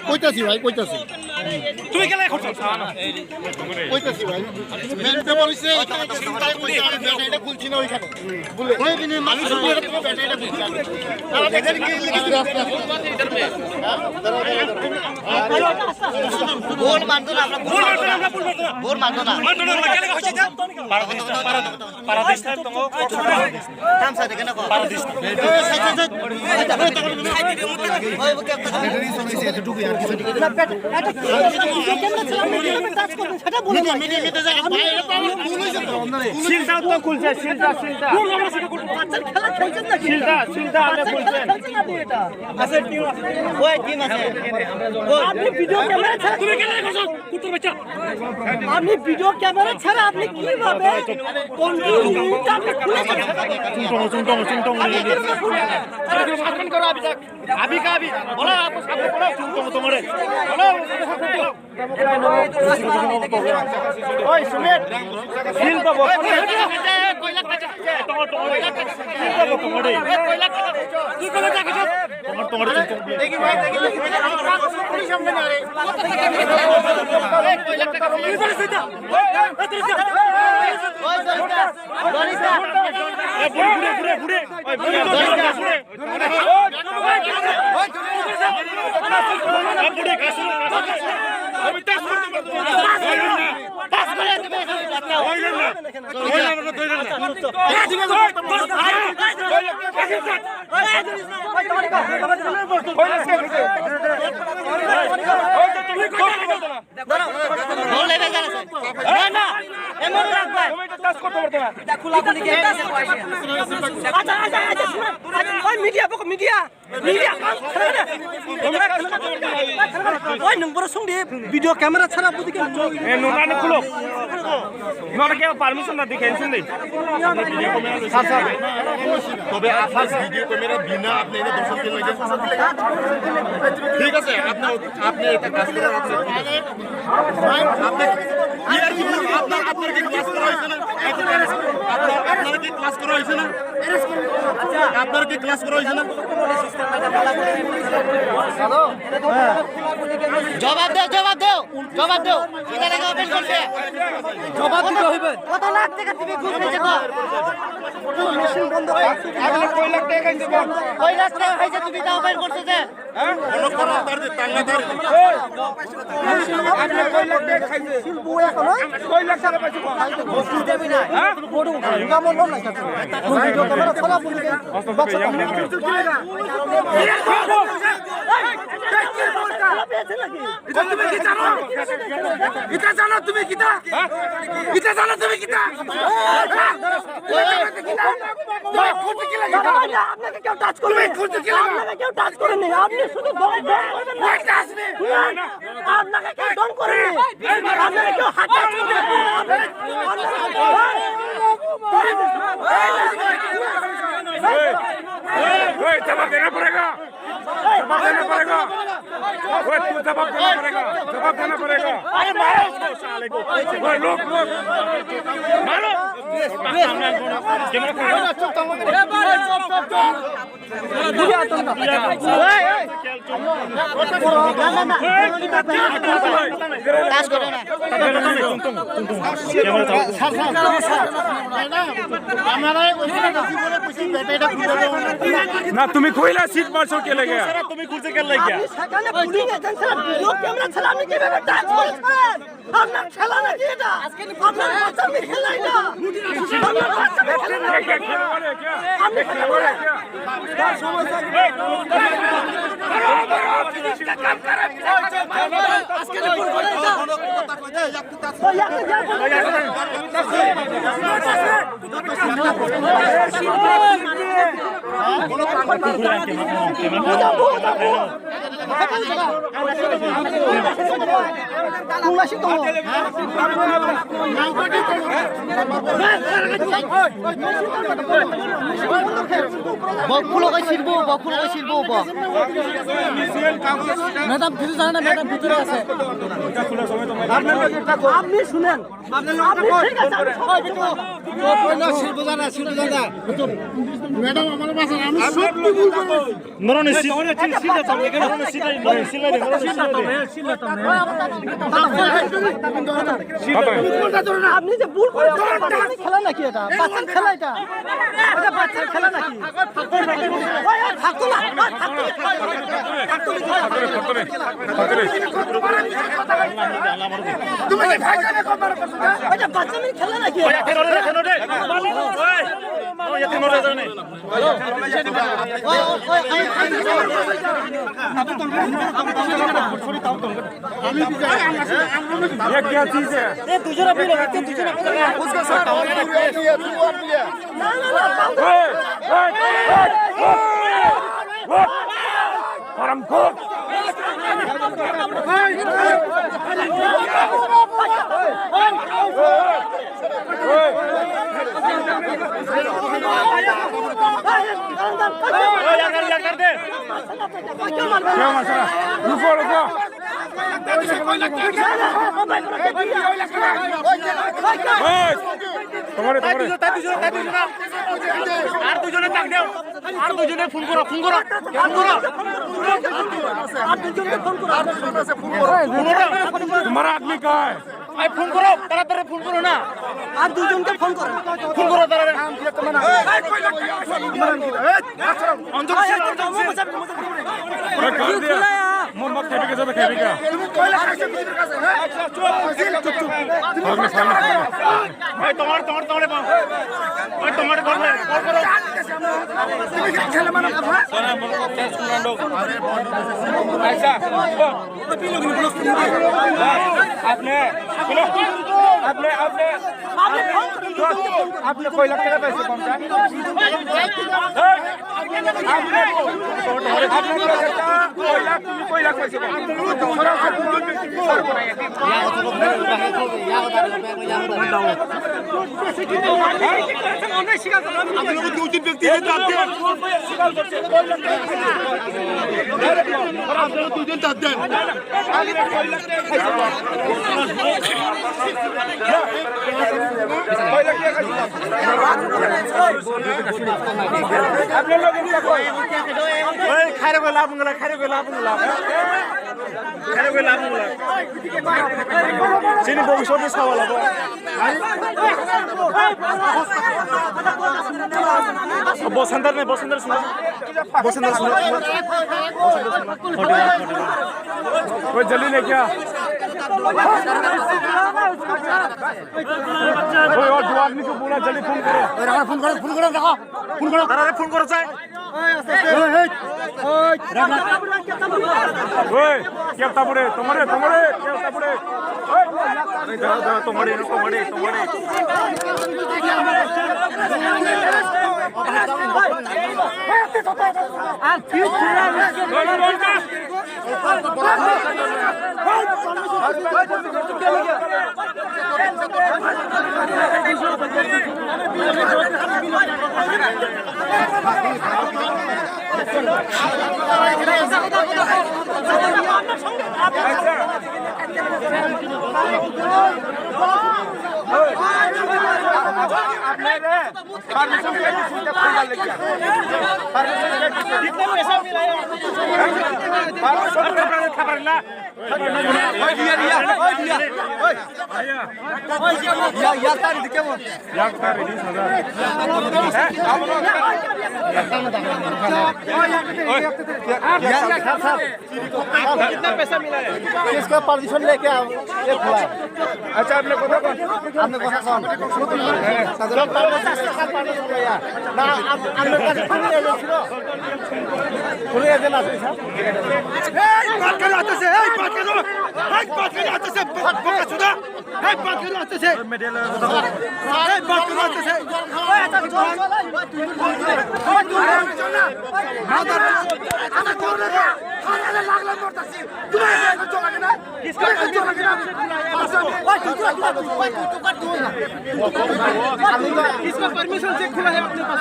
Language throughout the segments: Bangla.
কইতাছি ভাই কইতাছি তুমি কেন করছো কইতাছি ভাই মেন পেপার হইছে এটা খুলছি না ওইখানে বলে ওই দিনে মানুষ পুরো তো ব্যাটারিটা খুলছি তারা দেখেন কি লিখেছে গোল মানতো না আমরা গোল মানতো না কেন হচ্ছে পারাদিস তো তামসা দেখেন না পারাদিস ওই ক্যাপ্টেন ব্যাটারি চলাইছে এতটুকু আর কিছু ঠিক না টাচ করবেন সেটা বলে না মিনিটে যায় ভাই এটা তো আমার ভুল হইছে তো শিলটা তো খুলছে শিলটা বাচ্চার খেলা খেলছেন না শিলটা আমরা খুলছেন এটা আছে টিম আছে ওই টিম আছে আপনি ভিডিও ক্যামেরা ছাড়া তুমি কেন করছো কুত্তর বাচ্চা আপনি ভিডিও ক্যামেরা ছাড়া আপনি কিভাবে কন্টিনিউটা আপনি খুলেছেন চুমটম শাসন করো আবি কাবি বলো আপু সামনে বলো চুমটম তোমারে বলো ওই সুমিত শিল তো বল কয়লা কাটা কয়লা কাটা শিল তো তোমারে কয়লা কাটা তুই কয়লা কাটা তোমার চুমটম দেখি ভাই দেখি পুলিশ সামনে না রে কয়লা কাটা পুলিশ সেটা ওই দরিতা ঘুরে ওই ঘুরে আমি টাচ করতে পারবো টাচ করে দিবে হইলেন না ভিডিও ক্যামেরা ছাড়া খুলো পারমিশন না দেখেন শুনলেই তবে ফার্স্ট ভিডিও ক্যামেরা বিনা আপনি এটা দর্শকদের লাগে ঠিক আছে আপনি এটা কাজ করেন আপনার কি ক্লাস করা হয়েছে না আপনার কি ক্লাস করা হয়েছে না আপনার কি ক্লাস করা হয়েছে না জবাব দাও এটা টাকা ওপেন করছে জবাব দিতে হইবে কত লাখ টাকা তুমি ঘুষ নিয়েছো মেশিন বন্ধ আপনি কয় লাখ টাকা খাইছে বল কয় লাখ টাকা খাইছে তুমি তা ওপেন করছো যে কোনো কর্মচারী তাঙ্গাদার আপনি কয় লাখ টাকা খাইছে শিল্পু এখন কয় লাখ টাকা পাইছো ঘুষ দেবি না বড় কামন না ভিডিও ক্যামেরা ছাড়া বলি বাচ্চা তুমি কি জানো এটা জানো তুমি কিটা এটা জানো তুমি কিটা আপনাকে কেউ টাচ করবে আপনাকে কেউ টাচ করেনি আপনি শুধু আপনাকে কেউ ডং করেনি আপনাকে কেউ হাত টাচ जवाब देना पड़ेगा जवाब देना पड़ेगा तू जवाब देना पड़ेगा अरे मारो उसको साले को लोग मारो ना तुम्हें कोयला सीट मार्शल के लगे तुम्हें खुद से कर ले गया সেখানে পুলিশ এজেন্ট ছাড়া ভিডিও ক্যামেরা ছাড়া আপনি কিভাবে টাচ করছেন আপনার খেলা নাকি এটা আপনার বাচ্চা আমি খেলাই না আপনার বাচ্চা আমি খেলাই না আপনি খেলা क्या समझ আজকে রিপোর্ট করে দাও ম্যাডাম ভিতরে জানে না, ম্যাডাম ভিতরে আছে। আপনি শুনেন, ম্যাডাম আমার বাসা আমি সত্যি বলবো আপনি যে ভুল করেছেন, খেলা নাকি এটা? বাচ্চার খেলা এটা? এটা বাচ্চার খেলা নাকি? থাকতো না, তুমি কি ভাইজানের কথা করছো না? এটা বাচ্চাদের খেলা নাকি? तुम्हारा आदमी कहाँ है? ফোন করো, তাড়াতাড়ি ফোন করো না। আর দুজনকে ফোন করো, ফোন করো তাড়াতাড়ি। मोहम्मद खेबी के साथ खेबी का आपने कोई लगता है पैसे कौन सा कोई लाख पैसे खारे को लाभ मिला खारे को लाभ मिला खारे को लाभ मिला sini भविष्य में सवाल है बसंतर ने बसंतर सुनो बसंतर सुनो कोई जल्दी नहीं क्या कोई और दो आदमी को बोला जल्दी फोन करो फोन करो फोन करो देखो फोन करो अरे फोन करो चाहे ओए क्या ताबड़े तुम्हारे तुम्हारे क्या ताबड़े अरे दादा तुम्हारे तुम्हारे तुम्हारे कितना पैसा मिला है इसका परमिशन लेके आओ ये खुला है अच्छा आपने कौन आपने कौन सा साधारण ना आपने কাছে ফোন নিয়ে এসেছিল ফোন নিয়ে এসেছিল এই বাত করে আসছে এই বাত করে আসছে বকা সুদা এই বাত করে আসছে এই বাত করে আসছে ওই আচ্ছা চল চল किसका परमिशन से खुला है अपने पास?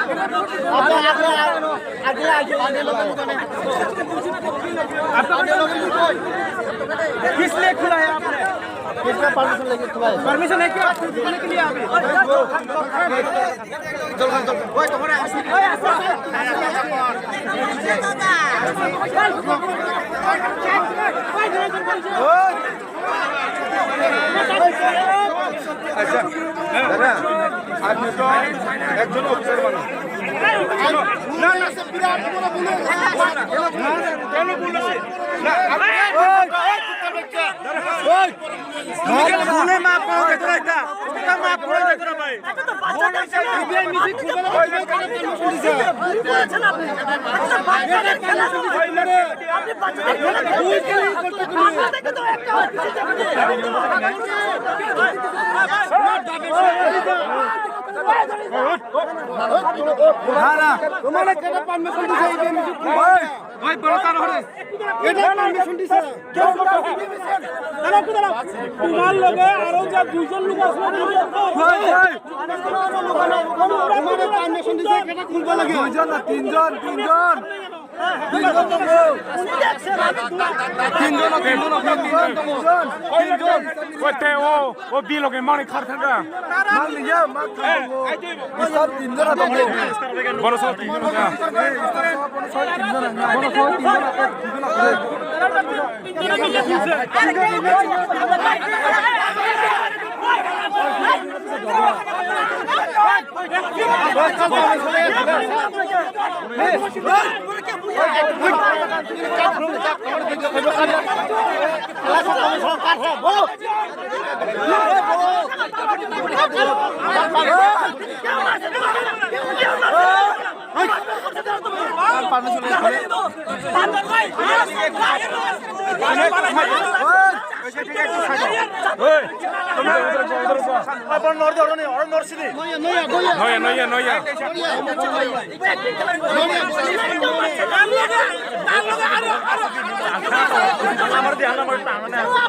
किस लिए खुला है आपने? किसका परमिशन लेके खुला है? परमिशन है क्या खुलने के लिए अभी? আচ্ছা দাদা আপনি তো একজন অফিসার মানুষ না না সে বিরাট বড় ভুল কেন ভুল আছে না ভুলে মাপ করো এটা এটা মাপ করে দেখো ভাই এটা তো বাচ্চাদের খেলা বিআই মিছি খুলে না ভুল করেছেন আপনি এটা বাচ্চাদের খেলা আপনি বাচ্চাদের খেলা ভুল খেলা আপনাদেরকে তো একটা তোমার কেন পারমিশন দিছে এই বিআই মিছি ভাই বড় তার হরে এটা পারমিশন দিছে কেউ দাঁড়াও দাঁড়াও তোমার লগে আরো যা দুইজন লোক আসলে ভাই ভাই তোমার পারমিশন দিছে কেন খুলবা লাগে দুইজন না তিনজন ওতে ও বিলকে মানে খারখান্ডা মাল নিয়া মাল সব তিনজন আছে বড় সব তিনজন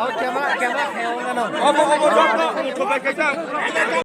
ক্যামেরা